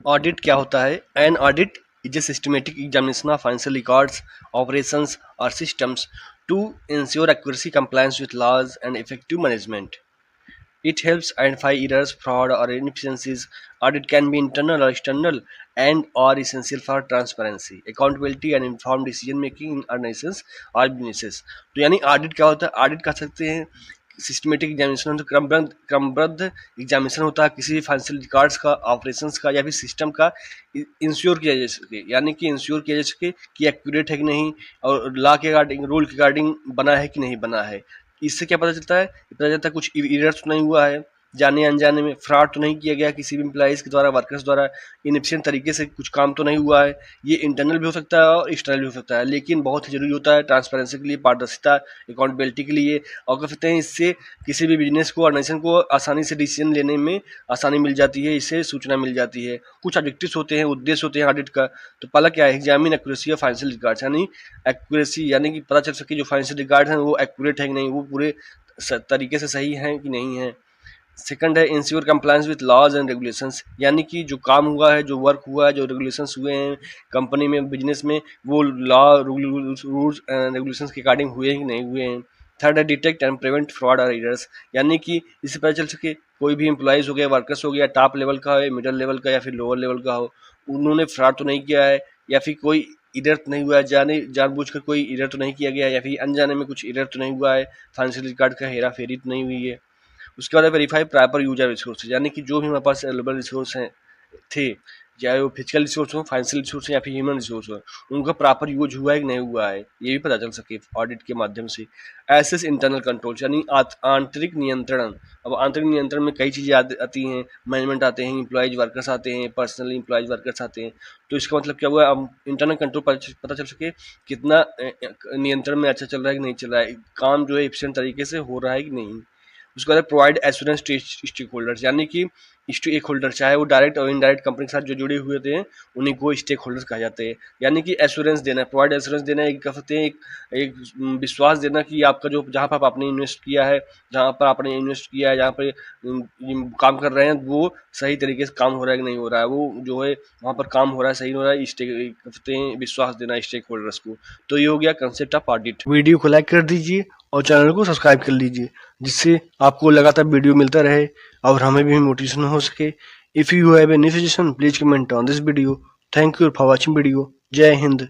Audit क्या होता है? An audit is a systematic examination of financial records, operations और systems to ensure accuracy, compliance with laws, and effective management. It helps identify errors, fraud, or inefficiencies. Audit can be internal or external and or essential for transparency, accountability, and informed decision making in organizations or businesses. तो यानी audit क्या होता है? Audit कह सकते हैं systematic examination, तो क्रमबद्ध एग्जामिनेशन होता है किसी भी फाइनेंशियल रिकॉर्ड्स का, ऑपरेशंस का या फिर सिस्टम का, इंश्योर किया जा सके, यानी कि इंश्योर किया जा सके कि एक्यूरेट है कि नहीं, और लॉ के अकॉर्डिंग, रूल के अकॉर्डिंग बना है कि नहीं बना है। इससे क्या पता चलता है? पता चलता है कुछ एरर्स तो नहीं हुआ है, जाने अनजाने में फ्रॉड तो नहीं किया गया किसी भी एम्प्लॉइज़ के द्वारा, वर्कर्स द्वारा, इनएफिशिएंट तरीके से कुछ काम तो नहीं हुआ है। ये इंटरनल भी हो सकता है और एक्सटर्नल भी हो सकता है, लेकिन बहुत ही ज़रूरी होता है ट्रांसपेरेंसी के लिए, पारदर्शिता, अकाउंटेबिलिटी के लिए। और कह सकते हैं इससे किसी भी बिजनेस को, ऑर्गेनाइजेशन को आसानी से डिसीजन लेने में आसानी मिल जाती है, इससे सूचना मिल जाती है। कुछ ऑब्जेक्टिव्स होते हैं, उद्देश्य होते हैं ऑडिट का। तो पहला क्या है? Examine accuracy of financial records, यानी एक्यूरेसी, यानी कि पता चल सके जो फाइनेंशियल रिकॉर्ड हैं वो एक्यूरेट है कि नहीं, वो पूरे तरीके से सही हैं कि नहीं है। सेकंड है ensure compliance with laws and regulations, यानी कि जो काम हुआ है, जो वर्क हुआ है, जो रेगुलेशंस हुए हैं कंपनी में, बिजनेस में, वो लॉ, रूल्स एंड रेगुलेशंस के अकॉर्डिंग हुए हैं कि नहीं हुए हैं। थर्ड है डिटेक्ट एंड प्रिवेंट फ्रॉड और एरर्स, यानी कि इससे पता चल सके कोई भी एम्प्लॉइज हो गया, वर्कर्स हो गया, टॉप लेवल का है, मिडिल लेवल का या फिर लोअर लेवल का हो, उन्होंने फ्रॉड तो नहीं किया है, या फिर कोई इरर तो नहीं हुआ है, जानबूझकर कोई इरर तो नहीं किया गया है, या फिर अनजाने में कुछ इरर तो नहीं हुआ है, फाइनेंशियल रिकॉर्ड का हेरा फेरी तो नहीं हुई है। उसके बाद वेरीफाई प्रॉपर यूजर रिसोर्स, यानी कि जो भी हमारे पास अवेलेबल रिसोर्स हैं थे, चाहे वो फिजिकल रिसोर्स हो, फाइनेंशियल रिसोर्स या फिर ह्यूमन रिसोर्स हो, उनका प्रॉपर यूज हुआ है कि नहीं हुआ है, ये भी पता चल सके ऑडिट के माध्यम से। एसेस इंटरनल कंट्रोल्स, यानी आंतरिक नियंत्रण। अब आंतरिक नियंत्रण में कई चीज़ें आती हैं, मैनेजमेंट आते हैं, एम्प्लॉयज वर्कर्स आते हैं, पर्सनल एम्प्लॉयज वर्कर्स आते हैं। तो इसका मतलब क्या हुआ? अब इंटरनल कंट्रोल पता चल सके कितना नियंत्रण में अच्छा चल रहा है कि नहीं चल रहा है, काम जो है एफिशिएंट तरीके से हो रहा है कि नहीं। उसके बाद provide assurance to stakeholders, यानी कि स्टेक होल्डर, चाहे वो डायरेक्ट और इनडायरेक्ट कंपनी के साथ जो जुड़े हुए थे, उन्हीं को स्टेक होल्डर्स कहा जाते हैं। यानी कि एश्योरेंस देना, प्रोवाइड एश्योरेंस देना, एक कह सकते हैं एक विश्वास देना कि आपका जो, जहाँ पर आपने इन्वेस्ट किया है, जहाँ पर आपने इन्वेस्ट किया है, जहाँ पर काम कर रहे हैं, वो सही तरीके से काम हो रहा है कि नहीं हो रहा है, वो जो है वहाँ पर काम हो रहा है, सही हो रहा है, स्टेक कह सकते हैं विश्वास देना स्टेक होल्डर्स को। तो ये हो गया कंसेप्ट ऑफ ऑडिट। वीडियो को लाइक कर दीजिए और चैनल को सब्सक्राइब कर लीजिए, जिससे आपको लगातार वीडियो मिलता रहे और हमें भी मोटिवेशन हो सके। If you have any suggestion please comment on this video. Thank you for watching video. जय हिंद।